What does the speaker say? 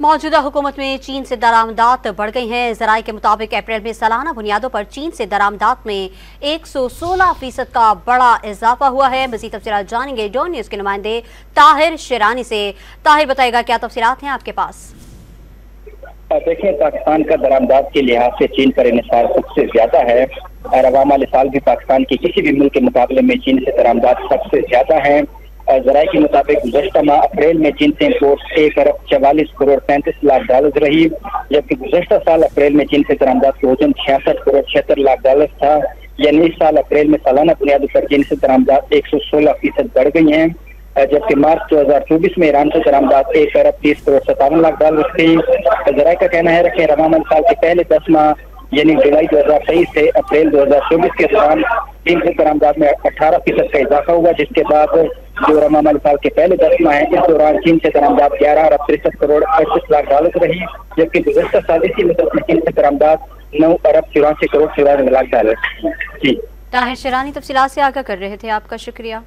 मौजूदा हुकूमत में चीन से दरामदात बढ़ गई हैं। ज़राए के मुताबिक अप्रैल में सालाना बुनियादों पर चीन से दरामदात में 116% का बड़ा इजाफा हुआ है। मज़ीद तफसीलात जानेंगे डॉन न्यूज़ के नुमाइंदे ताहिर शेरानी से। ताहिर, बताएगा क्या तफसीलात हैं आपके पास? देखिए, पाकिस्तान का दरामदात के लिहाज से चीन पर इन्हिसार सबसे ज्यादा है और अवामा साल भी पाकिस्तान के किसी भी मुल्क के मुकाबले में चीन से दरामदात सबसे ज्यादा है। ज़राए के मुताबिक गुज़श्ता माह अप्रैल में चीन से इम्पोर्ट 1 अरब 44 करोड़ 35 लाख डॉलर रही, जबकि गुज़श्ता साल अप्रैल में चीन से दरामदात की वजन 66 करोड़ 76 लाख डॉलर था। यानी इस साल अप्रैल में सालाना बुनियादों पर चीन से दरामदात 116% बढ़ गई हैं, जबकि मार्च 2024 में ईरान से दरामदात 1 अरब 30 करोड़ 57 लाख डॉलर थी। ज़राए का कहना है कि रमज़ान साल के पहले 10 माह यानी जुलाई 2023 से अप्रैल 2024 के दौरान चीन से दरामदात में 18% का इजाफा हुआ, जिसके बाद जो रमज़ान साल के पहले 10 माह है इस दौरान चीन से दरामदात 11 अरब 63 करोड़ 38 लाख डॉलर रही, जबकि गुज़श्ता साल इसी मुद्दत में चीन से दरामदात 9 अरब 84 करोड़ 94 लाख डॉलर। जी, ताहिर शेरानी तफसीलात से आगाह कर रहे थे, आपका शुक्रिया।